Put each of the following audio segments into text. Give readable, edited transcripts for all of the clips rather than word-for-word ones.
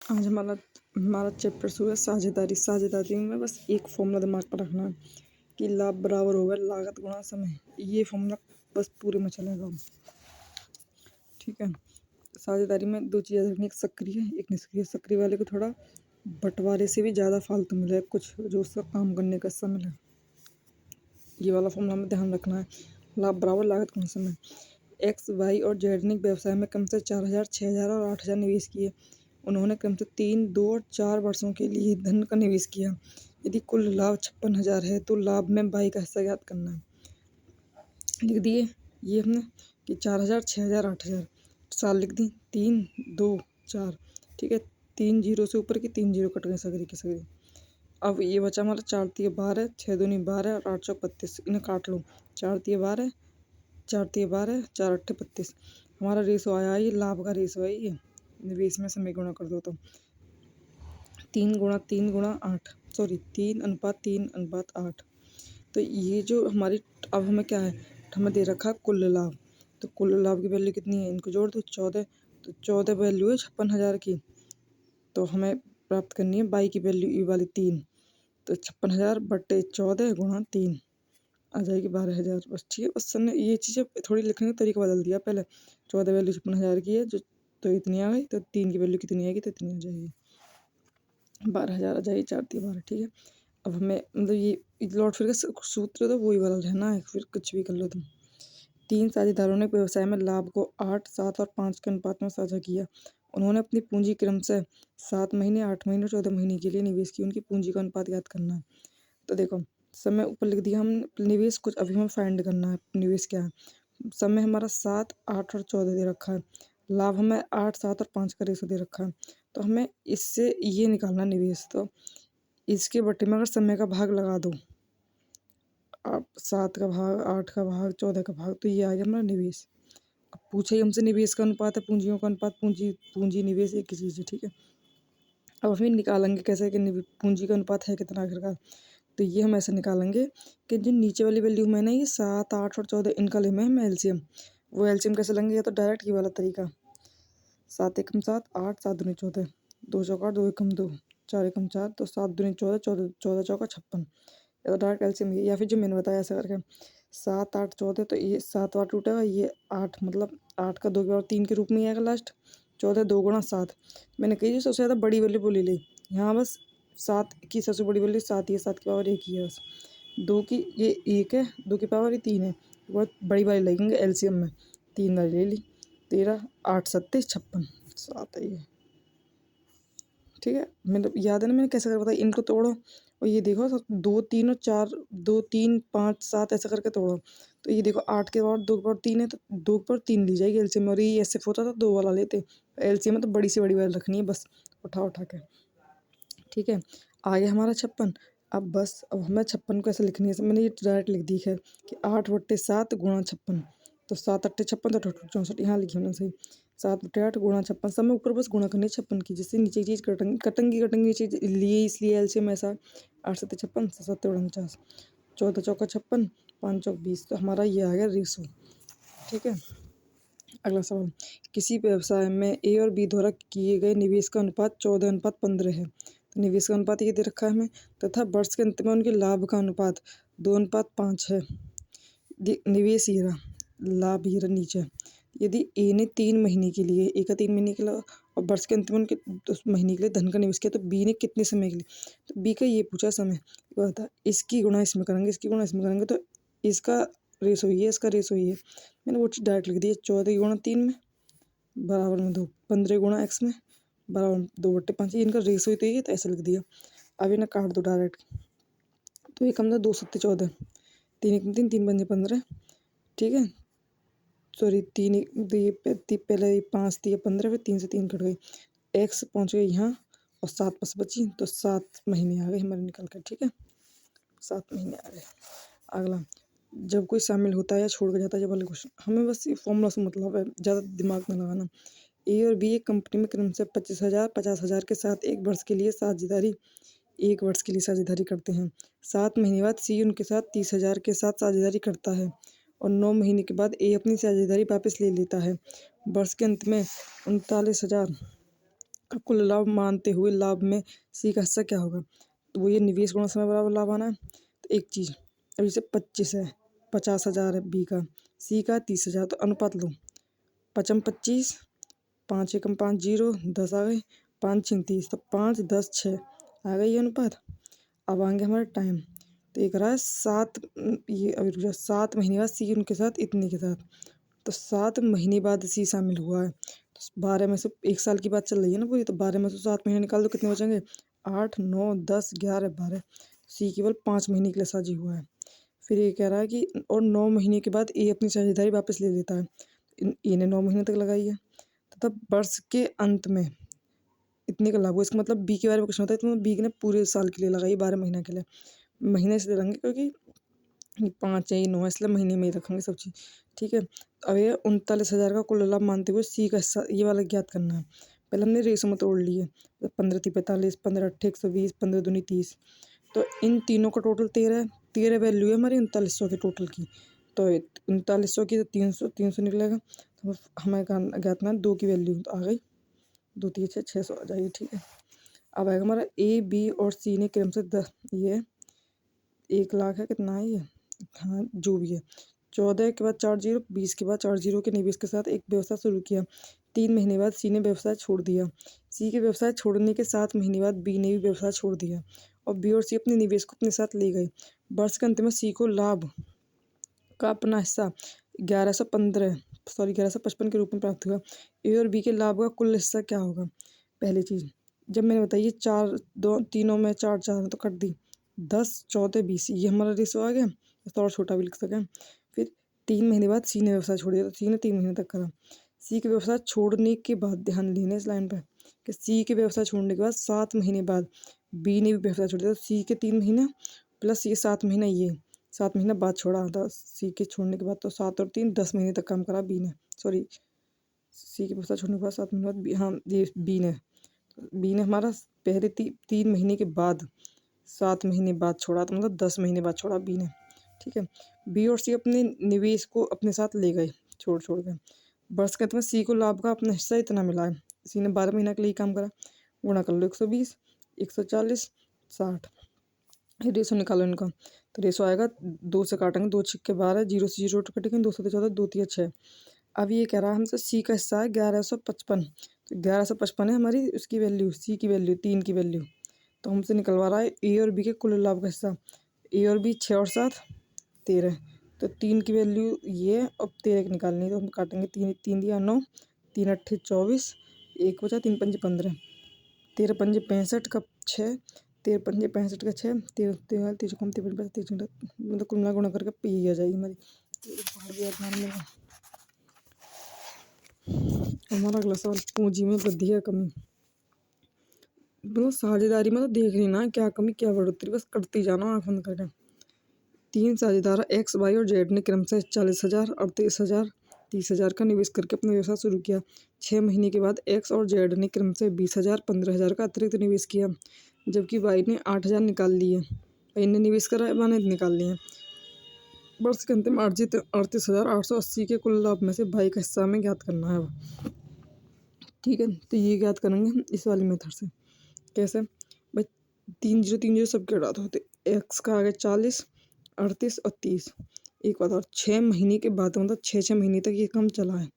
आज हमारा हमारा चैप्टर शुरू है साझेदारी। साझेदारी में बस एक फॉर्मूला दिमाग पर रखना है कि लाभ बराबर होगा लागत गुणा समय। ये फॉर्मूला बस पूरे में चलेगा, ठीक है। साझेदारी में दो चीज़ें रखनी, एक सक्रिय एक निष्क्रिय। सक्रिय वाले को थोड़ा बंटवारे से भी ज़्यादा फालतू मिले, कुछ जो उसका काम करने का समय मिले। ये वाला फॉर्मूला हमें ध्यान रखना है। लाभ बराबर लागत गुणा समय। एक्स वाई और जेड ने व्यवसाय में क्रम से 4,000, 6,000 और 8,000 निवेश किए। उन्होंने क्रम से 3, 2 और 4 वर्षों के लिए धन का निवेश किया। यदि कुल लाभ 56,000 है तो लाभ में वाई का हिस्सा ज्ञात करना है। लिख दिए ये हमने कि 4,000, 6,000, 8,000 साल लिख दी। 3, 2, 4, ठीक है। 3 जीरो से ऊपर की 3 जीरो कट गए सगरी के सगरी। अब ये बचा हमारा 4 तिया 12, 6 दूनी 12 और 8 चौक 32। इन्हें काट लो। 4 तिया 12, 4 तिया 12, 4 अट्ठे 32। हमारा रेशो आया, ये लाभ का रेशो है। ये निवेश में समय गुणा कर दो तो 3 गुणा 3 गुणा 8, सॉरी 3:3:8। तो ये जो हमारी, अब हमें क्या है, हमें दे रखा कुल लाभ। तो कुल लाभ की वैल्यू कितनी है, इनको जोड़ दो 14। तो 14 वैल्यू है 56,000 की, तो हमें प्राप्त करनी है बाई की वैल्यू ई वाली 3। तो 56,000 बटे 14 गुणा 3 आ जाएगी 12,000। बस ठीक है। बस हमने ये चीज़ें थोड़ी लिखने का तरीका बदल दिया। पहले 14 वैल्यू 56,000 की है जो, तो इतनी आ गई, तो 3 की वैल्यू कितनी आएगी, तो इतनी आ जाएगी 12,000 आ जाएगी। 4 तिया 12, ठीक है। अब हमें मतलब ये लौट फिर का सूत्र तो वही वाला रहना है, फिर कुछ भी कर लो तुम। 3 साझेदारों ने व्यवसाय में लाभ को 8, 7 और 5 के अनुपात में साझा किया। उन्होंने अपनी पूंजी क्रम से 7 महीने, 8 महीने और 14 महीने के लिए निवेश की। उनकी पूंजी का अनुपात ज्ञात करना है। तो देखो समय ऊपर लिख दिया हम, निवेश कुछ अभी हमें फाइंड करना है निवेश क्या है। समय हमारा 7, 8 और 14 दे रखा है। लाभ हमें 8, 7 और 5 का रेशो दे रखा है। तो हमें इससे ये निकालना निवेश। तो इसके बटे में अगर समय का भाग लगा दो, आप 7 का भाग, 8 का भाग, 14 का भाग, तो ये आ गया हमारा निवेश। अब पूछे ही हमसे निवेश का अनुपात है, पूंजियों का अनुपात। पूंजी पूंजी निवेश एक ही चीज़ है, ठीक है। अब हम निकालेंगे कैसे कि पूंजी का अनुपात है कितना आखिरकार। तो ये हम ऐसे निकालेंगे कि जो नीचे वाली वैल्यू में ना, ये 7, 8 और 14 इनका लेंगे हम एलसीएम। वो एलसीएम कैसे लेंगे, या तो डायरेक्ट ये वाला तरीका, 7 एकम 7, 8, 7 दूनी 14, 2 चौका 2 एकम 2, 4 एकम 4, तो 7 दूनी 14, 14 14 चौका 56। या तो डायरेक्ट एलसीएम, या फिर जो मैंने बताया ऐसा करके 7, 8, 14, तो ये 7 8 टूटेगा, ये 8 मतलब 8 का 2 के बाद 3 के रूप में ही आएगा लास्ट। 14 2 गुणा 7। मैंने कही जो सबसे ज़्यादा बड़ी वैल्यू बोली ली, यहाँ बस 7 की सबसे बड़ी वैल्यू 7 ही है, 7 की पावर 1 ही है बस। 2 की ये 1 है, 2 की पावर ये 3 है, बहुत बड़ी वाली लगेंगे एलसीएम में, 3 वाली ले ली। 13, 8 सत्ते 56, 7 है ये, ठीक है। मतलब याद है ना मैंने कैसे कर बताया, इनको तोड़ो और ये देखो 2, 3 और 4, 2, 3, 5, 7 ऐसा करके तोड़ो। तो ये देखो 8 के पावर 2 के पावर 3 है, तो 2 के पावर 3 ली जाएगी एलसीएम में। और ये एसएफ होता था 2 वाला लेते, एलसीएम में तो बड़ी से बड़ी वाली रखनी है बस, उठा उठा के, ठीक है। आगे हमारा 56। अब बस अब हमें 56 को ऐसे लिखनी है, मैंने ये डायरेक्ट लिख दी है कि 8 बट्टे 7 गुणा 56। तो 7 अट्ठे 56, तो 64 यहाँ लिखी हमने सही। 7 बट्टे 8 गुणा 56, सब में ऊपर बस गुणा करनी है 56 की, जिससे नीचे की चीज़ कटेंगी कटेंगी कटेंगी चीज़ लिए, इसलिए एलसीएम ऐसा। 8 सत्ते 56, 7 सत्ते 49, 14 चौका 56, 5 चौक 20। तो हमारा ये आ गया रेशो, ठीक है। अगला सवाल, किसी व्यवसाय में ए और बी द्वारा किए गए निवेश का अनुपात 14:15 है। तो निवेश का अनुपात ये दे रखा है हमें, तथा वर्ष के अंत में उनके लाभ का अनुपात 2:5 है। निवेश ये रहा, लाभ ये रहा नीचे। यदि ए ने 3 महीने के लिए, ए का 3 महीने के लिए और वर्ष के अंत में उनके 10 महीने के लिए धन का निवेश किया, तो बी ने कितने समय के लिए। तो बी का ये पूछा समय, बता इसकी गुणा इसमें करेंगे, इसकी गुणा इसमें करेंगे, तो इसका रेशो ये है, इसका रेशो ये है। मैंने वो चीज़ डायरेक्ट लिख दी है, 14 गुणा 3 में बराबर में 2, 15 गुणा x में बराबर 2/5, इनका रेशो ही तो ये, तो ऐसे लिख दिया। अब इन्हें काट दो डायरेक्ट, तो एक हम 2 सत्ते 14, 3 एक 3, 3 पंजे 15, ठीक है। सॉरी 3 पहले 5 दिए 15, फिर 3 से 3 कट गई, x पहुँच गई यहाँ और 7 बस बची, तो 7 महीने आ गए हमारे निकल कर, ठीक है। 7 महीने आ गए। अगला, जब कोई शामिल होता है या छोड़ कर जाता है, जब वाले क्वेश्चन, हमें बस ये फॉर्मूला से मतलब है, ज़्यादा दिमाग में लगाना। ए और बी एक कंपनी में क्रम से 25,000, 50,000 के साथ एक वर्ष के लिए साझेदारी करते हैं। 7 महीने बाद सी उनके साथ 30,000 के साथ साझेदारी करता है और 9 महीने के बाद ए अपनी साझेदारी वापस ले लेता है। वर्ष के अंत में 39,000 का कुल लाभ मानते हुए लाभ में सी का हिस्सा क्या होगा। तो वो ये निवेश गुणा समय बराबर लाभ आना है। तो एक चीज़ अब जैसे 25 है, 50,000 है बी का, सी का 30,000, तो अनुपात लो 5×25, 5 एकम 5 0, 10 आ गए, 5 6 30, तो 5 10 6 आ गई ये अनुपात। अब आएंगे हमारे टाइम, तो एक रहा है 7, ये अभी रुक जाओ, 7 महीने बाद सी उनके साथ इतने के साथ, तो 7 महीने बाद सी शामिल हुआ है। तो 12 में से 1 साल की बात चल रही है ना पूरी, तो 12 में से 7 महीने निकाल दो, कितने बचेंगे, 8 9 10 11 12। सी केवल 5 महीने के लिए साझी हुआ है। फिर ये कह रहा है कि और 9 महीने के बाद ए अपनी साझेदारी वापस ले लेता है। ए ने 9 महीने तक लगाई है, तब वर्ष के अंत में इतने का लाभ हुआ। इसका मतलब बी के बारे में कुछ नहीं होता है, तो बी ने पूरे साल के लिए लगाई, 12 महीने के लिए। महीने इसलिए रखेंगे क्योंकि ये 5 है, ये 9 है, इसलिए महीने में ही रखेंगे सब चीज़। ठीक है, अब ये 39,000 का कुल लाभ मानते हुए सी का हिस्सा ये वाला ज्ञात करना है। पहले हमने रेशो में तोड़ लिए, 15 × 45, 15 × 8 120, 15 दूनी 30। तो इन तीनों का टोटल 13 है, 13 वैल्यू है हमारी 3900 के टोटल की। तो 3900 की तो 300 निकलेगा, तो हमें ज्ञात करना है 2 की वैल्यू, तो आ गई 2 3 6 600 आ जाएगी। ठीक है, अब आएगा हमारा ए बी और सी ने क्रम से 10, ये 1,00,000 है, कितना है ये, हाँ जो भी है, 14 के बाद 4 0, 20 के बाद 4 0 के निवेश के साथ एक व्यवसाय शुरू किया। 3 महीने बाद सी ने व्यवसाय छोड़ दिया। सी के व्यवसाय छोड़ने के 7 महीने बाद बी ने भी व्यवसाय छोड़ दिया और बी और सी अपने निवेश को अपने साथ ले गए। वर्ष के अंत में सी को लाभ का अपना हिस्सा 1155 के रूप में प्राप्त हुआ। ए और बी के लाभ का कुल हिस्सा क्या होगा। पहली चीज़, जब मैंने बताइए 4 2 तीनों में 4 4 तो कट दी, 10 14 20, ये हमारा रेशो आ गया। इसको और छोटा भी लिख सकें। फिर 3 महीने बाद सी ने व्यवसाय छोड़ दिया, तो सी ने 3 महीने तक करा। सी के व्यवसाय छोड़ने के बाद, ध्यान देना इस लाइन पर, कि सी के व्यवसाय छोड़ने के बाद 7 महीने बाद बी ने भी व्यवसाय छोड़ दिया। तो सी के 3 महीने प्लस ये 7 महीना, ये 7 महीना बाद छोड़ा था सी के छोड़ने के बाद, तो 7 और 3 10 महीने तक काम करा बी ने, सॉरी सी के व्यवसाय छोड़ने के बाद 7 महीने बाद बी, हाँ ये बी ने हमारा पहले 3 महीने के बाद 7 महीने बाद छोड़ा, तो मतलब 10 महीने बाद छोड़ा बी ने। ठीक है, बी और सी अपने निवेश को अपने साथ ले गए, छोड़ के। वर्ष के अंत में सी को लाभ का अपना हिस्सा इतना मिला है। सी ने 12 महीने के लिए काम करा, गुणा कर लो 120, 140, 60, रेशो निकालो इनका। तो रेशो आएगा 2 से काटेंगे, 2 6 12, 0 से 0 कटेंगे, 2 से 14, 2 3 6। अब ये कह रहा है हमसे सी का हिस्सा है 1155, तो 1155 है हमारी उसकी वैल्यू, सी की वैल्यू 3 की वैल्यू। तो हमसे निकलवा रहा है ए और बी के कुल लाभ का हिस्सा। ए और बी 6 और 7 13, तो 3 की वैल्यू ये और 13 की निकालनी है, तो हम काटेंगे 3 3 दिया 9, 3 8 24, 1 बचा, 3 5 15, 13 5 65 का 6, 13 5 65 का 6, 13 13 3 कम 13 मतलब कुल मिला गुणा करके पी आ जाएगी हमारी। हमारा अगला सवाल, पूंजी में वृद्धि या कमी। मतलब साझेदारी में तो देख रही ना क्या कमी क्या बढ़ोतरी, बस करती जाना आँख बंद करके। 3 साझेदार एक्स वाई और जेड ने क्रमशः 40,000, 38,000, 30,000 का निवेश करके अपना व्यवसाय शुरू किया। 6 महीने के बाद एक्स और जेड ने क्रमशः 20,000, 15,000 का अतिरिक्त निवेश किया, जबकि वाई ने 8,000 निकाल लिए। वाई ने निवेश करा, वाई ने निकाल लिए। वर्ष के अंतिम अर्जित 38,880 के कुल लाभ में से वाई का हिस्सा हमें ज्ञात करना है। ठीक है, तो ये ज्ञात करेंगे हम इस वाली मेथड से। कैसे भाई, 3 0 3 0 सबके हटा दो, तो एक्स का आ गया 40, 38 और 30। एक बात और, 6 महीने के बाद मतलब 6 महीने तक ये काम चला है।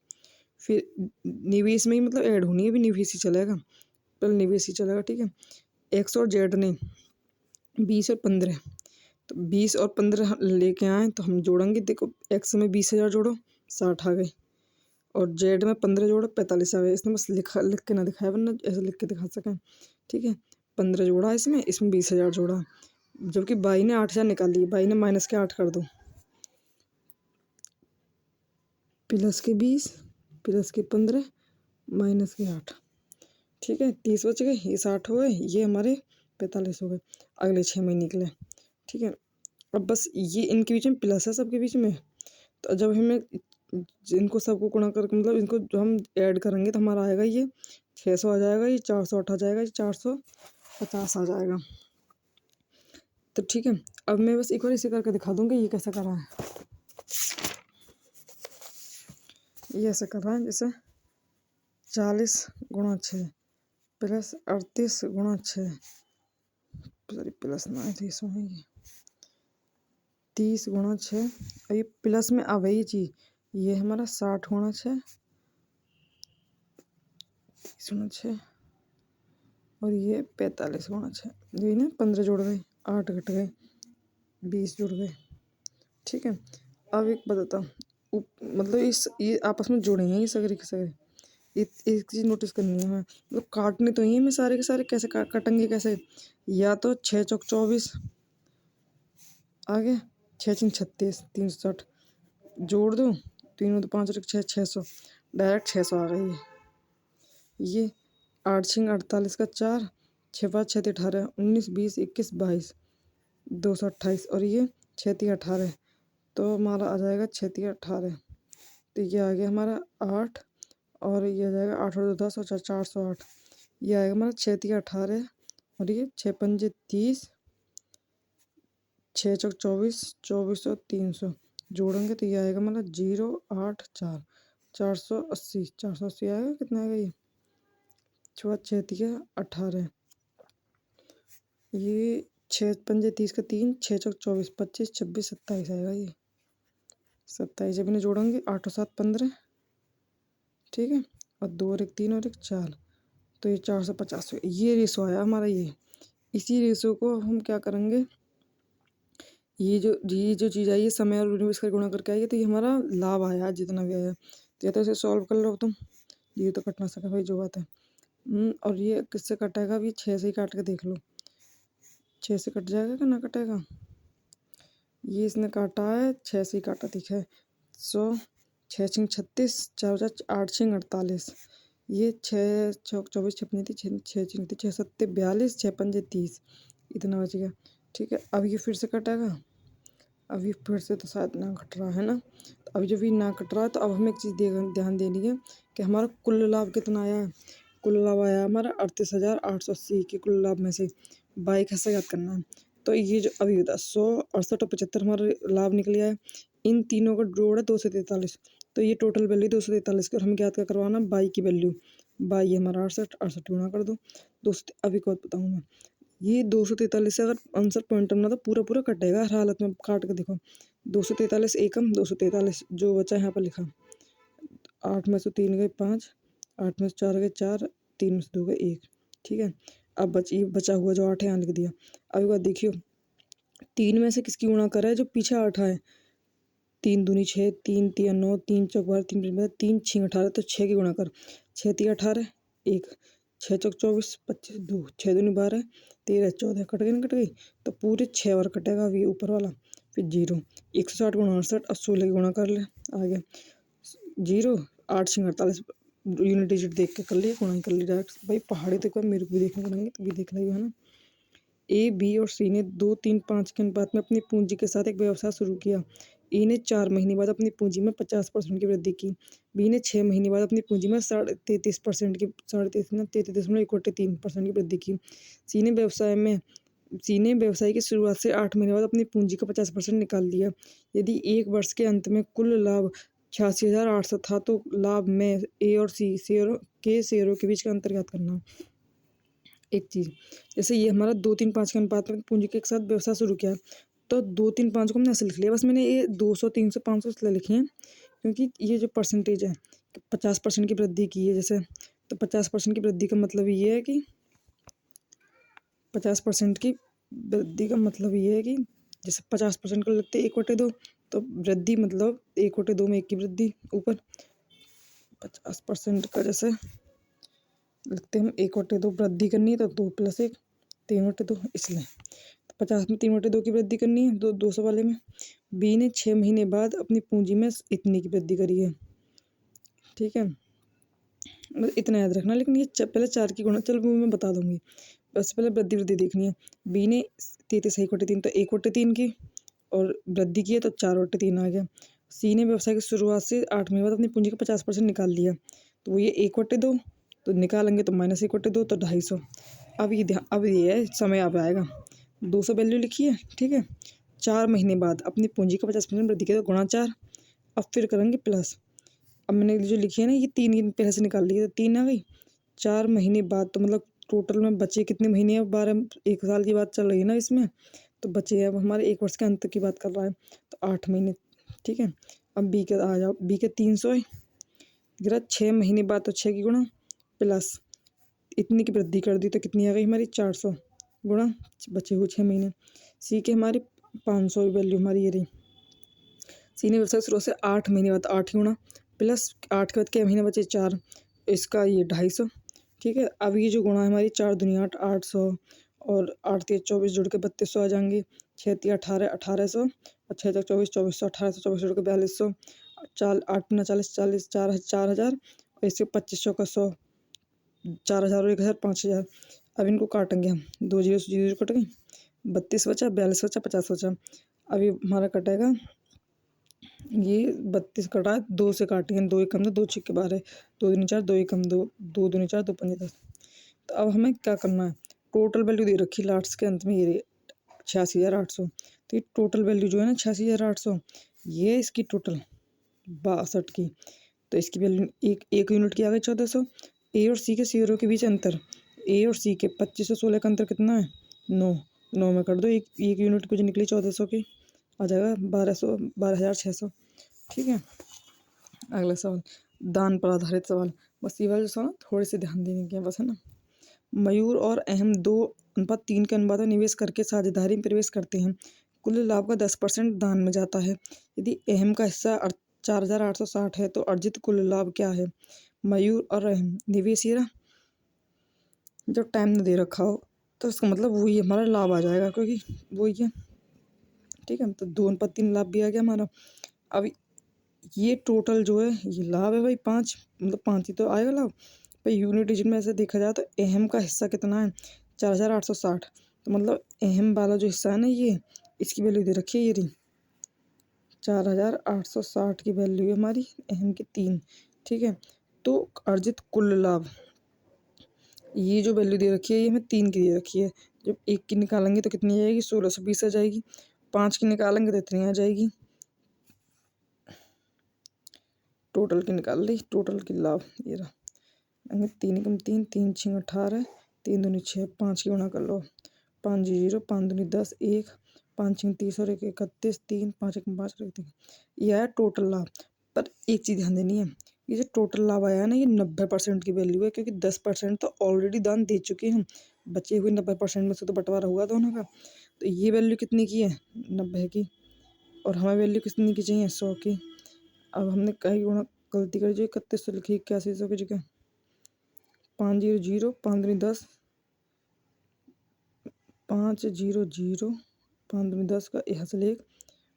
फिर निवेश में ही मतलब ऐड होनी है, भी निवेश ही चलेगा, पहले निवेश ही चलेगा। ठीक है, एक्स और जेड ने 20 और 15, तो 20 और 15 लेके आए, तो हम जोड़ेंगे। देखो एक्स में 20,000 जोड़ो 60 आ गए, और जेड में 15 जोड़ो 45 आ गए। इसने बस लिख के ना दिखाया, वरना ऐसे लिख के दिखा सकें। ठीक है, 15 जोड़ा इसमें 20,000 जोड़ा, जबकि बाई ने 8,000 निकाल लिए। बाई ने माइनस के 8 कर दो, प्लस के 20, प्लस के 15, माइनस के 8। ठीक है, 30 बच गए, ये 60 हो गए, ये हमारे 45 हो गए अगले 6 महीने के लिए। ठीक है, अब बस ये इनके बीच में प्लस है, सबके बीच में। तो जब हमें इनको सबको गुणा करके मतलब इनको जो हम ऐड करेंगे, तो हमारा आएगा ये 600 आ जाएगा, ये 408 आ जाएगा, ये 450 आ जाएगा। तो ठीक है, अब मैं बस एक बार इसे करके दिखा दूँगी ये कैसे कर रहा है। ये ऐसे कर रहा है जैसे 40 × 6 प्लस 38 गुणा 6, सॉरी प्लस ना है तो इसमें ये 30 गुणा 6, और ये प्लस में अब है ये चीज़, ये हमारा 60 गुणा 6, 30 गुणा 6, और ये 45 गुणा 6। ये ना 15 जुड़ गए, 8 घट गए, 20 जुड़ गए। ठीक है, अब एक बताता हूँ, मतलब ये आपस में जुड़े हैं ये सगरे के सगरे। एक चीज़ नोटिस करनी है हमें, मतलब काटने तो ही है, मैं सारे के सारे कैसे काटेंगे कैसे, या तो 6 चौक 24 आगे, 6 छीन 36, 360 जोड़ दो, 3 तो 5 6, 600, डायरेक्ट 600 आ गई। ये 8 छीन 48 का 4, 6 5 6 18, 19 20 21 22, 228, और ये 6 3 18, तो हमारा आ जाएगा 6 3 18। तो ये आ गया हमारा 8, और ये आ जाएगा 8 और 2 10 और 408। ये आएगा हमारा 6 3 18, और ये 6 5 30, 6 चौक 24, 2400 300 जोड़ेंगे तो ये आएगा हमारा 0 8 4, 480, 480 आएगा। कितना आएगा ये, 6 3 18, ये 6 5 30 का 3, 6 चौक 24 25 26 27 आएगा ये 27। जब इन्हें जोड़ेंगे 8 और 7 15, ठीक है, और 2 और 1 3 और 1 4, तो ये 450। ये रेशो आया हमारा। ये इसी रेशो को हम क्या करेंगे, ये जो चीज़ आई है समय और यूनिवर्स का गुणा करके आई है, तो ये हमारा लाभ आया जितना भी आया। तो या तो इसे सॉल्व कर लो तुम, ये तो कट ना सका भाई जो बात है। और ये किससे कटेगा, अभी 6 से ही काट के देख लो, 6 से कट जाएगा कि ना कटेगा। ये इसने काटा है 6 से ही काटा, दिखा है। 100 6 छिंग 36, 4 8 छिंग 48, ये 6 चौक 24 छपनी थी, 6 छिंग थी 6 7 42, 6 5 30, इतना बच गया। ठीक है, अब ये फिर से कटेगा, अभी फिर से तो शायद ना कट रहा है ना। तो अभी जब ये ना कट रहा है तो अब हमें एक चीज़ ध्यान देनी है कि हमारा कुल लाभ कितना आया है। कुल लाभ आया हमारा 38,880 के कुल लाभ में से 22 याद करना है। तो ये जो अभी होता है 100 68 और 75 हमारा लाभ निकल आया है। इन तीनों का जोड़ है 243, तो ये टोटल वैल्यू 243 की, और हमें याद क्या करवाना, बाई की वैल्यू। बाई हमारा 68, 68 गुणा कर दो 200। अभी को बताऊँ मैं, ये 243 से अगर आंसर पॉइंट ना तो पूरा पूरा कटेगा हर हालत में। काट के देखो, 243 एकम 243 जो बचा यहाँ पर लिखा, 8 में से 3 गए 5, 8 में से 4 गए 4, 3 में से 2 गए 1। ठीक है, अब बचा हुआ जो 8 यहाँ लिख दिया। अभी बात देखियो, 3 में से किसकी गुणा कर रहा है, जो पीछे 8 है, 3 दूनी 6, 3 3 9, 3 चौक 12, 3 3 6 18, तो 6 की गुणा कर, 6 3 18 1, 6 चौक 24 25 2, 6 दूनी 12 13 14, कट गई ना कट गई, तो पूरे 6 बार कटेगा अभी ऊपर वाला, फिर 0 160 गुणा 68, अब 16 की गुणा कर ले, आ गया 0 8 6 48, यूनिट डिजिट देख के कर लिया, गुणा कर ली डायरेक्ट। भाई पहाड़ी तो कोई मेरे को भी देखने पड़ेंगे, तो भी देख लिया है ना। ए बी और सी ने 2 3 5 के अनुपात में अपनी पूंजी के साथ एक व्यवसाय शुरू किया। ए ने 4 महीने बाद अपनी पूंजी में 50% की वृद्धि की। बी ने 6 महीने बाद अपनी पूंजी में 33% की 33.3% की वृद्धि की। सी ने व्यवसाय की शुरुआत से 8 महीने बाद अपनी पूंजी का 50% निकाल लिया। यदि एक वर्ष के अंत में कुल लाभ 86,800 था, तो लाभ में ए और सी शेयरों के बीच का अंतर ज्ञात करना। एक चीज़, जैसे ये हमारा 2 3 5 के अनुपात में पूंजी के एक साथ व्यवसाय शुरू किया, तो 2 3 5 को हमने ऐसे लिख लिया। बस मैंने ये 200 300 500 इसलिए लिखी है क्योंकि ये जो परसेंटेज है 50% की वृद्धि की है जैसे, तो 50% की वृद्धि का मतलब ये है कि 50% की वृद्धि का मतलब ये है कि जैसे 50% को लगते 1/2, तो वृद्धि मतलब 1/2 में 1 की वृद्धि ऊपर। 50% का जैसे लिखते हम 1/2 वृद्धि करनी है तो 2 + 1 3/2, इसलिए 50 में 3/2 की वृद्धि करनी है 200 वाले में। बी ने 6 महीने बाद अपनी पूंजी में इतनी की वृद्धि करी है। ठीक है, मतलब इतना याद रखना, लेकिन ये पहले 4 की गुणा, चलो मैं बता दूंगी, बस पहले वृद्धि देखनी है। बी ने 33 1/3, तो 1/3 की, और वृद्धि की है तो 4/3 आ गया। सी ने व्यवसाय की शुरुआत से 8 महीने बाद अपनी पूंजी का 50% निकाल लिया, तो वो ये 1/2, तो निकालेंगे तो -1/2, तो 250। अब ये है समय अब आएगा, 200 वैल्यू लिखी है। ठीक है, 4 महीने बाद अपनी पूंजी का 50% वृद्धि किया तो गुणा 4, अब फिर करेंगे प्लस। अब मैंने जो लिखी है ना, ये 3 पहले से निकाल ली है, तो 3 आ गई। 4 महीने बाद तो मतलब टोटल में बचे कितने महीने हैं, 12 1 साल की बात चल रही है ना इसमें, तो बचे अब हमारे 1 वर्ष के अंत की बात कर रहा है, तो 8 महीने। ठीक है, अब बी के आ जाओ, बी के 300 है, जरा 6 महीने बाद, तो 6 की गुणा प्लस इतनी की वृद्धि कर दी, तो कितनी आ गई हमारी 400 गुणा बचे हुए 6 महीने। सी के हमारी 500 वैल्यू हमारी ये रही। सी ने व्यवसाय शुरू से 8 महीने बाद 8 गुणा प्लस 8 के बाद क्या महीने बचे 4, इसका ये 250। ठीक है, अब ये जो गुणा है हमारी 4 दूनी 8, 800 और 8 3 24 जुड़ के 3200 आ जाएंगे, 6 3 18 1800 और 6 4 24 2400, 1800 24 जुड़ के 4200, 8 9 40 40 4000 और इससे 2500 का 100, 4000 और 1000 5000। अब इनको काटेंगे हम, 2 जीरो से 0 कट गई, 32 बचा, 42 बचा, 50 बचा। अभी हमारा कटेगा ये 32 कटा, 2 से काटेंगे, 2 एकम 2 छिक्के 12, 2 दूनी 4, 2 एकम 2, 2 दूनी 4, 2 पंजे 10। तो अब हमें क्या करना है, टोटल वैल्यू दे रखी लास्ट के अंत में ये 86,800। तो ये टोटल वैल्यू जो है ना 86,800, ये इसकी टोटल 62 की, तो इसकी वैल्यू एक यूनिट की आ गई 1400। ए और सी के शेयरों के बीच अंतर, ए और सी के 25 से 16 का अंतर कितना है, 9, 9 में कर दो, एक यूनिट कुछ निकली 1400 की, आ जाएगा 12,600। ठीक है, अगला सवाल, दान पर आधारित सवाल। बस ये वाले सवाल थोड़े से ध्यान देने के हैं बस, है ना। मयूर और अहम 2:3 के अनुपात में निवेश करके साझेदारी में प्रवेश करते हैं। कुल लाभ का 10% दान में जाता है। यदि अहम का हिस्सा 4,860 है तो अर्जित कुल लाभ क्या है। मयूर और अहम निवेश ये रहा, जब टाइम ने दे रखा हो तो इसका मतलब वही हमारा लाभ आ जाएगा, क्योंकि वही है। ठीक है, तो 2:3 लाभ भी आ गया हमारा। अब ये टोटल जो है ये लाभ है भाई 5, मतलब 5 ही तो आएगा लाभ भाई। यूनिट डिजिट में ऐसे देखा जाए तो अहम का हिस्सा कितना है 4,860, तो मतलब अहम वाला जो हिस्सा है ना ये, इसकी वैल्यू दे रखी है ये रही 4,860 की वैल्यू है हमारी, अहम की 3। ठीक है, तो अर्जित कुल लाभ, ये जो वैल्यू दे रखी है ये हमें 3 की दे रखी है। जब 1 की निकालेंगे तो कितनी आ जाएगी 1620 आ जाएगी, 5 की निकालेंगे तो इतनी आ जाएगी, टोटल की निकाल ली, टोटल की लाभ ये रहा। 3 एकम 3, 3 6 18, 3 दूनी 6, 5 की गुणा कर लो, 5 0, 5 दूनी 10, 1, 5 6 30 और 1 31, 3 5 एकम 5 और 1 3। ये आया टोटल लाभ। पर एक चीज़ ध्यान देनी है, ये जो टोटल लाभ आया है ना ये 90% की वैल्यू है, क्योंकि 10% तो ऑलरेडी दान दे चुके हैं हम, बचे हुए 90% में से तो बंटवारा हुआ दोनों का। तो ये वैल्यू कितनी की है 90 की, और हमें वैल्यू कितनी की चाहिए 100 की। अब हमने कहीं गुणा गलती करी जो 3100 लिखी, 8100 की जगह 5 0 0, 5 दूनी 10, 5 0 0, 5 दूनी 10 का हासिल 1,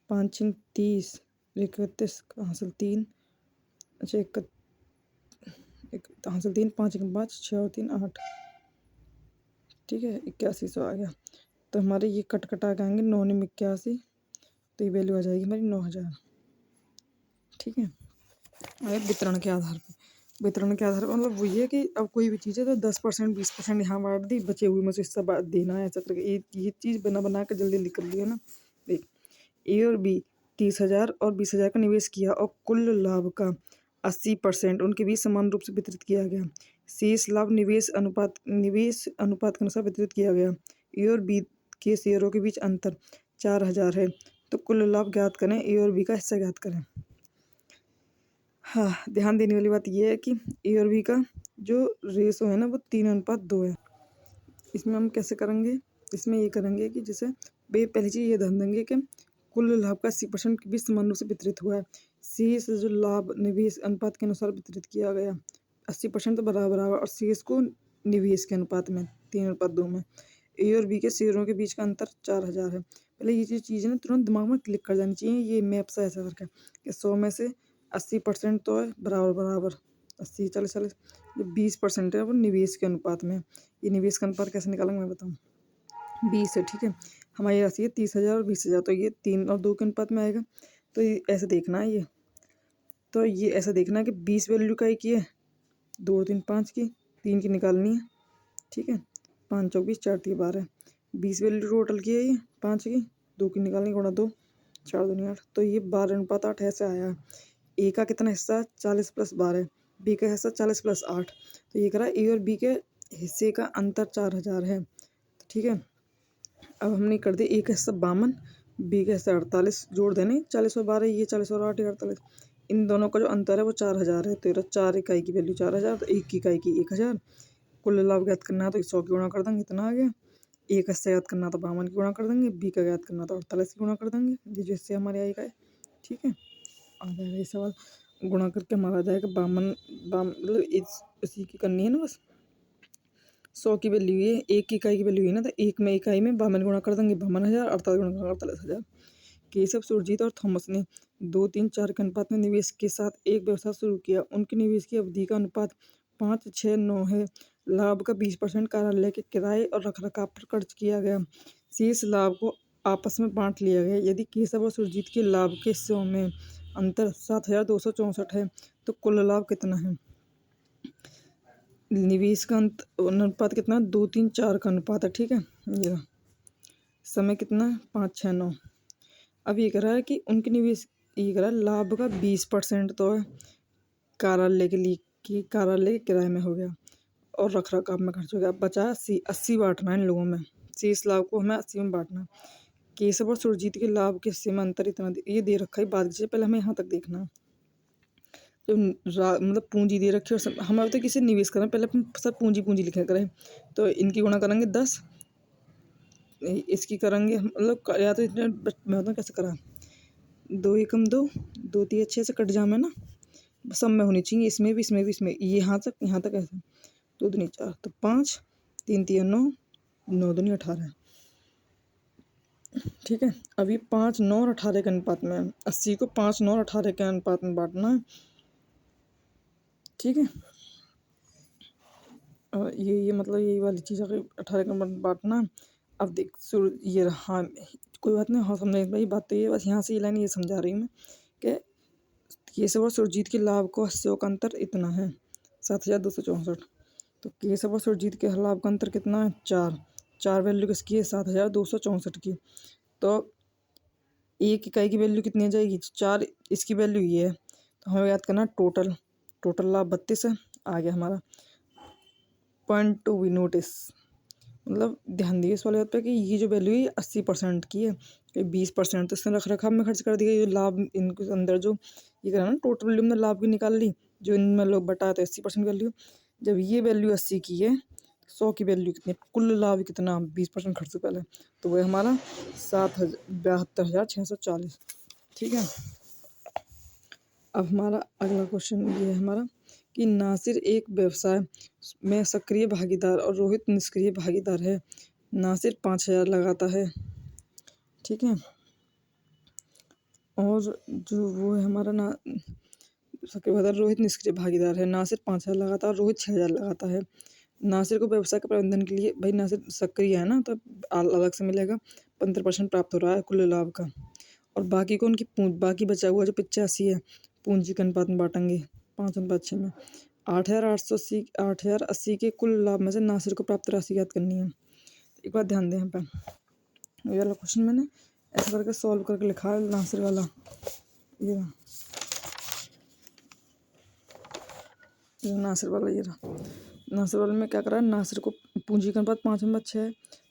5 6 30, 31 का हासिल 3, अच्छा एक हासिल 3, 5 1 5, 6 और 3 8। ठीक है, 8100 आ गया। तो हमारे ये कट कटा के आएंगे 9 9 81, तो ये वैल्यू आ जाएगी हमारी 9000। ठीक है, अगर वितरण के आधार पर, वितरण के आधार पर मतलब वही है कि अब कोई भी चीज़ है तो 10% 20% यहाँ बांट दी, बचे हुए में से हिस्सा देना है, ऐसा करके ये चीज़ बना के जल्दी लिख लिया ना। देख, ए और बी 30,000 और 20,000 का निवेश किया और कुल लाभ का 80% उनके बीच समान रूप से वितरित किया गया। शेष लाभ निवेश अनुपात के अनुसार वितरित किया गया। ए और बी के शेयरों के बीच अंतर 4,000 है, तो कुल लाभ ज्ञात करें, ए और बी का हिस्सा ज्ञात करें। हाँ, ध्यान देने वाली बात यह है कि ए और बी का जो रेशो है ना वो 3:2 है। इसमें हम कैसे करेंगे, इसमें ये करेंगे कि जैसे पहली चीज़ ये ध्यान देंगे कि कुल लाभ का 80% के बीच समान रूप से वितरित हुआ है। शेष जो लाभ निवेश अनुपात के अनुसार वितरित किया गया, 80% तो बराबर और शेष को निवेश के अनुपात में 3:2 में। ए और बी के शेयरों के बीच का अंतर 4,000 है। पहले ये चीज़ ना तुरंत दिमाग में क्लिक कर जानी चाहिए, ये मैप सा ऐसा करके कि 100 में से 80% तो है बराबर 80 40 40, जो 20% है वो निवेश के अनुपात में। ये निवेश का अनुपात कैसे निकालेंगे मैं बताऊँ, 20 है। ठीक है, हमारी राशि है 30,000 और 20,000, तो ये 3 और 2 के अनुपात में आएगा। तो ये ऐसे देखना है, ये ऐसा देखना है कि 20 वैल्यू का एक है, 2 3 5 की, 3 की निकालनी है। ठीक है, 5 चौक 20, 4 3 12, 20 वैल्यू टोटल की है ये 5 की, 2 की निकालनी गुणा 2, 4 दूनी 8, तो ये 12:8 ऐसे आया है। ए का कितना हिस्सा 40 + 12, बी का हिस्सा 40 + 8, तो ये करा ए और बी के हिस्से का अंतर 4000 है। ठीक है, अब हमने कर दिया, एक हिस्सा 52, बी का हिस्सा 48, जोड़ देने 40 और 12, ये 40 और 8 48, इन दोनों का जो अंतर है वो 4000 है। तो 4 इकाई की वैल्यू 4000, तो 1 इकाई की 1000। कुल लाभ ज्ञात करना है तो 100 की गुणा कर देंगे, इतना आ गया। एक हिस्सा याद करना तो 52 की गुणा कर देंगे, बी का याद करना तो 48 की गुणा कर देंगे, ये जो हिस्से हमारे आएगा है। ठीक है, आ जाएगा ये सवाल, गुणा करके हमारा आ जाएगा 52, मतलब इसी की करनी है ना बस। 100 की वैल्यू ये, एक इकाई की वैल्यू है ना, तो एक में इकाई में 52 गुणा कर देंगे 52,000, 48 गुणा कर 48,000। केशव, सुरजीत और थॉमस ने 2, 3, 4 के अनुपात में निवेश के साथ एक व्यवसाय शुरू किया। उनके निवेश की अवधि का अनुपात 5, 6, 9 है। लाभ का 20% कार्यालय के किराए और रखरखाव पर खर्च किया गया। शेष लाभ को आपस में बांट लिया गया। यदि केशव और सुरजीत के लाभ के हिस्सों में अंतर 7,264 है तो कुल लाभ कितना है। निवेश का अनुपात कितना, 2, 3, 4 का अनुपात है। ठीक है, ये समय कितना है, 5, 6, 9। अब ये कह रहा है कि उनके निवेश, ये कह रहा है लाभ का 20% तो है कार्यालय के लिए, कि कार्यालय के किराए में हो गया और रख रखाव में खर्च हो गया। बचा 80 बांटना है इन लोगों में, शेष लाभ को हमें 80 में बांटना है। केशव और सुरजीत के लाभ के हिस्से में अंतर इतना ये दे रखा है, बात कीजिए पहले हमें यहाँ तक देखना है। तो मतलब पूंजी दे रखी है और हम अब तो किसी निवेश करें, पहले अपन सब पूंजी लिखा करें। तो इनकी गुणा करेंगे 10, इसकी करेंगे मतलब, या तो इतने मैं बताऊँ कैसे करा, 2 एकम 2, 2 3 अच्छे से कट जाए ना, सब में होनी चाहिए, इसमें भी इसमें भी इसमें, यहाँ तक ऐसे, 2 दूनी 4, तो 5, 3 3 9, 9 दूनी 18। ठीक है, अभी 5, 9 और 18 के अनुपात में, 80 को 5, 9 और 18 के अनुपात में बांटना है। ठीक है, और ये मतलब यही वाली चीज़ अगर 18 के अनुपात में बांटना। अब देख ये रहा, कोई बात नहीं, हाँ समझ भाई, बात तो ये बस यहाँ से ये लाइन ये समझा रही हूँ मैं कि केशव और सुरजीत के लाभ को हिस्सों का अंतर इतना है 7,264। तो केशव और सुरजीत के लाभ का अंतर कितना है, 4 वैल्यू किसकी है, 7,264 की। तो एक इकाई की वैल्यू कितनी आ जाएगी, 4, इसकी वैल्यू ये है। तो हमें याद करना टोटल लाभ 32 है, आ गया हमारा। पॉइंट टू बी नोटिस, मतलब ध्यान दिए इस वाले बात पे कि ये जो वैल्यू है 80% की है, कि 20% तो इसने रख रखाव में खर्च कर दिया। ये लाभ इनके अंदर जो ये करा ना, टोटल वैल्यू में लाभ की निकाल ली, जो इनमें लोग बटा तो 80% वैल्यू। जब ये वैल्यू 80 की है, 100 की वैल्यू कितनी है, कुल लाभ कितना, 20% खर्च से पहले, तो वह हमारा 72,640। ठीक है, अब हमारा अगला क्वेश्चन ये है हमारा कि नासिर एक व्यवसाय में सक्रिय भागीदार और रोहित निष्क्रिय भागीदार है। नासिर 5,000 लगाता है। ठीक है, और जो वो है हमारा ना सक्रिय भागीदार, रोहित निष्क्रिय भागीदार है। नासिर 5,000 लगाता है और रोहित 6,000 लगाता है। नासिर को व्यवसाय के प्रबंधन के लिए, भाई नासिर सक्रिय है ना, तो अलग से मिलेगा, 15% प्राप्त हो रहा है कुल लाभ का। और बाकी को उनकी बाकी बचा हुआ जो 85 है, पूंजी के अनुपात में बांटेंगे 5/6 में। 8,80 के कुल लाभ में से नासिर को प्राप्त राशि याद करनी है। एक बात ध्यान दें यहाँ पर, ये वाला क्वेश्चन मैंने ऐसा करके सॉल्व करके लिखा है नासिर वाला, ये नासिर वाला, ये रहा नासिर वाले में क्या करा है, नासिर को पूंजी के अनुपात 5/6 है,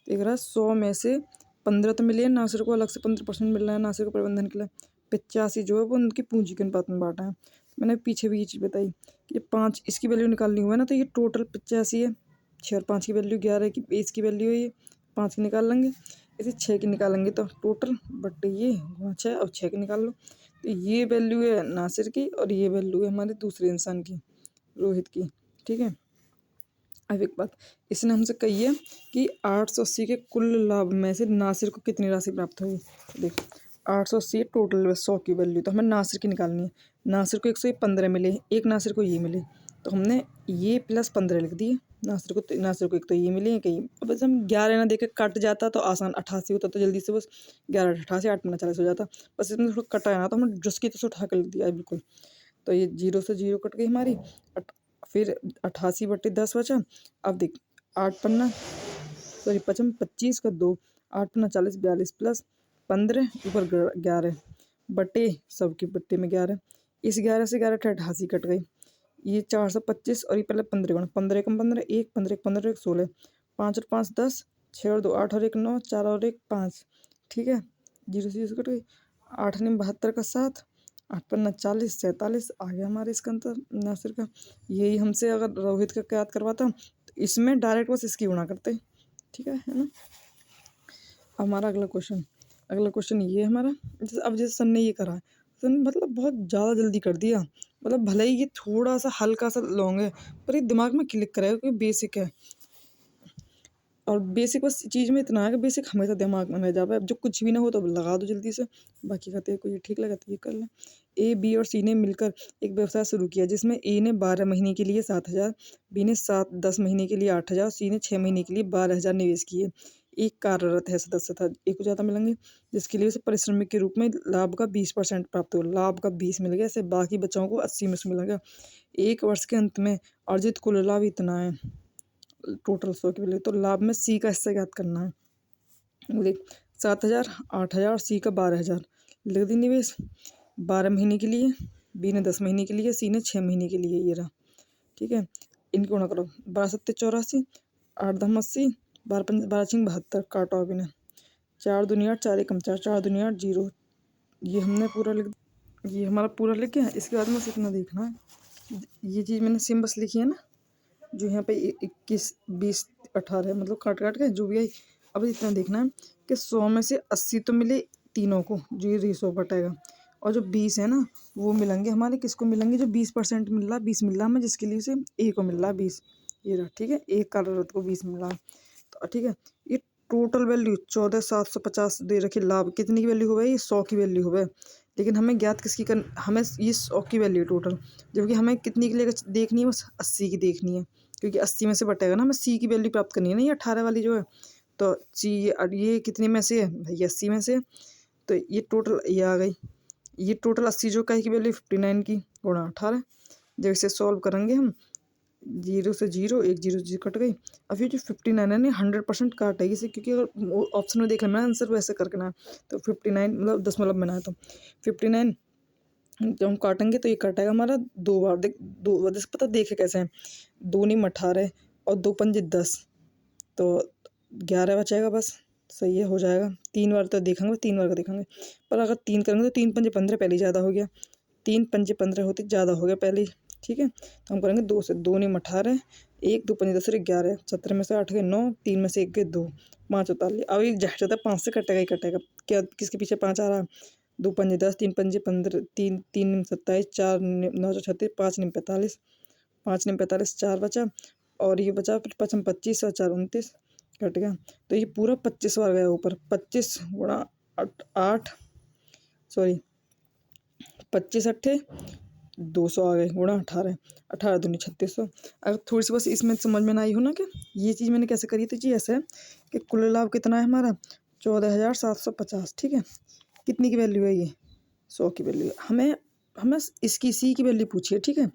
देख रहा है 100 में से 15 तो मिले हैं नासिर को, अलग से 15% मिल रहा है नासिर को प्रबंधन के लिए। 85 जो है वो उनकी पूंजी के अनुपात में बांटा है। मैंने पीछे भी ये चीज़ बताई कि 5 इसकी वैल्यू निकालनी हुआ ना, तो ये टोटल 85 है, 6 और 5 की वैल्यू 11 की, इसकी वैल्यू है ये 5 की निकाल लेंगे, इसे 6 की निकालेंगे, तो टोटल बट ये 6 और 6 की निकाल लो, तो ये वैल्यू है नासिर की और ये वैल्यू है हमारे दूसरे इंसान की, रोहित की। ठीक है, अब एक बात इसने हमसे कही है कि 880 के कुल लाभ में से नासिर को कितनी राशि प्राप्त होगी। देख 880 टोटल 100 की वैल्यू, तो हमें नासिर की निकालनी है। नासिर को 115 मिले, एक नासिर को ये मिले, तो हमने ये प्लस 15 लिख दिए। नासिर को एक तो ये मिले, कहीं अब बस हम 11 ना देके कट जाता तो आसान, 88 होता तो जल्दी से बस 11 88 8 में 40 हो जाता, बस इसमें थोड़ा कटा है ना, तो हमने जस की तस उठा कर लिख दिया बिल्कुल। तो ये 0 से 0 कट गई हमारी, फिर 88/10 बचा। अब देख 8 पन्ना सॉरी 25 का 2, 8 पन्ना 40 42 प्लस 15 ऊपर 11 बटे सबके बट्टे में 11, इस 11 से 11 88 कट गई, ये 425 और ये पहले 15 गुणा, 15 एकम 15, एक 15 एक 15 एक 16, 5 और 5 10, 6 और 2 8 और 1 9, 4 और 1 5। ठीक है, जीरो से जीरो कट गई, 8 ने 72 का 7, 8 पन्ना 40, 47 आ गया हमारे इसका अंतर नासिर का। यही हमसे अगर रोहित का याद करवाता तो इसमें डायरेक्ट बस इसकी गुणा करते। ठीक है ना। हमारा अगला क्वेश्चन ये है हमारा। जैसे सर ने ये करा है, सर ने मतलब बहुत ज़्यादा जल्दी कर दिया, मतलब भले ही ये थोड़ा सा हल्का सा लॉन्ग है पर ये दिमाग में क्लिक करेगा क्योंकि बेसिक है। और बेसिक बस चीज़ में इतना है कि बेसिक हमेशा दिमाग में रह जाए, अब जो कुछ भी ना हो तो लगा दो जल्दी से। बाकी कहते हैं कोई ठीक लगा तो ये कर लें। ए बी और सी ने मिलकर एक व्यवसाय शुरू किया जिसमें ए ने 12 महीने के लिए 7,000, बी ने 10 महीने के लिए 8,000, सी ने 6 महीने के लिए 12,000 निवेश किए। एक कार्यरत है सदस्य था, एक को ज़्यादा मिलेंगे, जिसके लिए उसे पारिश्रमिक के रूप में लाभ का 20% प्राप्त हो। लाभ का 20 मिल गया, ऐसे बाकी बच्चों को 80 में से मिलेगा। एक वर्ष के अंत में अर्जित कुल लाभ इतना है, टोटल 100 के लिए। तो लाभ में सी का हिस्सा ज्ञात करना है। देख 7,000, 8,000, सी का 12,000 लिख दी निवेश 12 महीने के लिए, बी ने 10 महीने के लिए, सी ने 6 महीने के लिए, ये रहा। ठीक है, इनको गुणा करो, 12 सत्ते 84, 8 दम 80, 12 छिंग 72, काटो अभी ने 4 दूनी 8, 4 एकम 4, 4 दूनी 8 0। ये हमने पूरा ये हमारा पूरा लिख गया। इसके बाद में इतना देखना है, ये चीज़ मैंने सिम बस लिखी है ना, जो यहाँ पे 21 20 18 मतलब काट काट के जो भी आई। अब इतना देखना है कि 100 में से 80 तो मिले तीनों को, जो ये 100 बटेगा, और जो 20 है ना वो मिलेंगे हमारे, किसको मिलेंगे, जो 20% मिल रहा, 20 मिल रहा हमें, जिसके लिए से ए को मिल रहा 20, ये रहा। ठीक है, एक कार्यरत को 20 मिल रहा है। तो ठीक है, ये टोटल वैल्यू 14,750 दे रखी। लाभ कितनी की वैल्यू हो गई, 100 की वैल्यू हो गई। लेकिन हमें ज्ञात किसकी हमें ये 100 की वैल्यू टोटल, जबकि हमें कितनी के लिए देखनी है, बस 80 की देखनी है, क्योंकि 80 में से बटेगा ना, हमें सी की वैल्यू प्राप्त करनी है ना, ये 18 वाली जो है। तो सी ये कितने में से है भाई, 80 में से। तो ये टोटल ये आ गई, ये टोटल 80 जो का की वैल्यू 59 की गुणा 18। जब इसे सॉल्व करेंगे हम, 0 से 0, 1 0 0 कट गई। अब ये जो 59 है ना 100% काटेगी इसे, क्योंकि अगर ऑप्शन में देख लेना आंसर वैसे करके ना, तो 59 मतलब दशमलव में ना है, तो 59 जब हम काटेंगे तो ये कटेगा हमारा 2 बार। देख 2 बार पता देखे कैसे हैं, 2 नीम 18 और 2 पंजे 10, तो 11 बचेगा बस। सही है, हो जाएगा। 3 बार तो देखेंगे, 3 बार का देखेंगे, पर अगर 3 करेंगे तो 3 पंजे 15 पहले ज़्यादा हो गया, 3 पंजे 15 होते ज़्यादा हो गया पहले ही। ठीक है, तो हम करेंगे 2 से, 2 नीम 18, 1 2 पंजे 10 और 11, 17 में से 8 गए 9, 3 में से 1 गए 2, 5 44। अब ये जहाँ जाता है 5 से कटेगा ही कटेगा। क्या किसके पीछे 5 आ रहा है, 2 पंजे 10, 3 पंजे 15, 3 3 नीम 27, 4 9 36, 5 नीम 45, 5 नीम 45, 4 बचा, और ये बचा फिर 5 25 और 4 29, कट गया। तो ये पूरा 25 बार गया ऊपर, 25 गुणा 8 सॉरी 25 अट्ठे 200 आ गए, गुणा 18, 18 दूनी 3600। अगर थोड़ी सी बस इसमें समझ में ना आई हो ना कि ये चीज़ मैंने कैसे करी थी जी, ऐसे है कि कुल लाभ कितना है हमारा 14,750। ठीक है, कितनी की वैल्यू है ये, 100 की वैल्यू है। हमें हमें इसकी सी की वैल्यू पूछिए। ठीक है,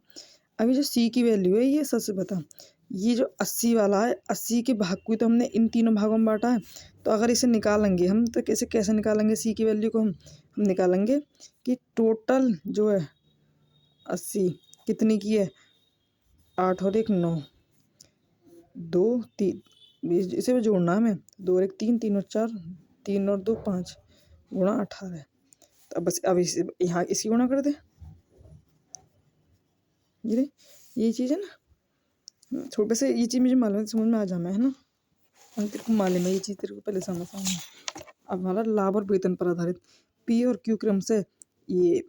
अभी जो सी की वैल्यू है ये सबसे बता, ये जो 80 वाला है, 80 के भाग को तो हमने इन तीनों भागों में बांटा है। तो अगर इसे निकालेंगे हम तो कैसे निकालेंगे सी की वैल्यू को, हम निकालेंगे कि टोटल जो है 80 कितनी की है, 8 और 1 9, 2 3, इसे भी जोड़ना है हमें, 2 और 1 3, 3 और 4, 3 और 2 5, गुणा 18। तो अब बस अब इसे यहाँ इसी गुणा कर दे, ये चीज़ है ना। छोटे से ये चीज़ मुझे मालूम है, समझ में आ जाना है ना, तेरे को मालूम है ये चीज़, तेरे को पहले समझ आना है। अब हमारा लाभ और वेतन पर आधारित पी और क्यू क्रम से ये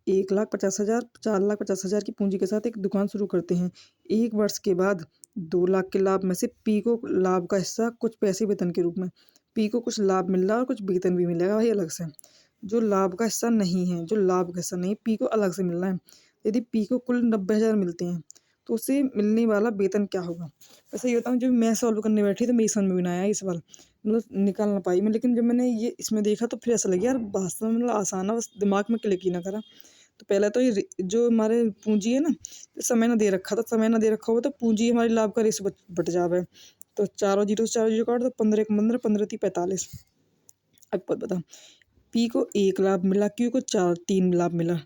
1,50,000 4,50,000 की पूंजी के साथ एक दुकान शुरू करते हैं। एक वर्ष के बाद 2 लाख के लाभ में से पी को लाभ का हिस्सा कुछ पैसे वेतन के रूप में, पी को कुछ लाभ मिल रहा है और कुछ वेतन भी मिलेगा भाई अलग से। जो लाभ का हिस्सा नहीं है, जो लाभ का हिस्सा नहीं पी को अलग से मिल रहा है। यदि पी को कुल 90,000 मिलते हैं तो उसे मिलने वाला वेतन क्या होगा। वैसे ये होता है, जब मैं सॉल्व करने बैठी तो मेरी समझ में भी ना आया ये सवाल, मतलब निकाल ना पाई मैं। लेकिन जब मैंने ये इसमें देखा तो फिर ऐसा लगा यार वास्तव में मतलब आसान है, बस दिमाग में क्लिक ही ना करा। तो पहले तो ये जो हमारे पूंजी है ना, समय ना दे रखा था, समय ना दे रखा हुआ तो पूंजी हमारी लाभ का रेस बट जावे। तो 4 0 से 4 0 काट दो, 15 1 15, 15 3 45। अब बता, पी को 1 लाभ मिला, क्यू को 3 लाभ मिला,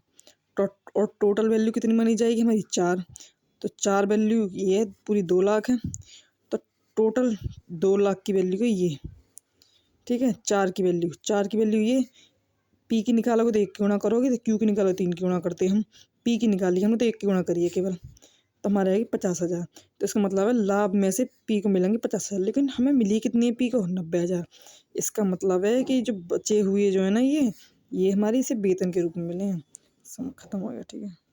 और टोटल वैल्यू कितनी मानी जाएगी हमारी 4। तो 4 वैल्यू ये पूरी 2 लाख है, तो टोटल 2 लाख की वैल्यू है ये। ठीक है, 4 की वैल्यू ये। पी की निकालोगे तो 1 की गुणा करोगे, तो क्यू की निकालो 3 की गुणा करते हैं हम। पी की निकाली हमने तो 1 की गुणा करिए केवल, तो हमारे आएगी 50,000। तो इसका मतलब है लाभ में से पी को मिलेंगे 50,000, लेकिन हमें मिली कितनी है पी को 90,000। इसका मतलब है कि जो बचे हुए जो है ना ये हमारे इसे वेतन के रूप में मिले हैं। खत्म हो गया। ठीक है।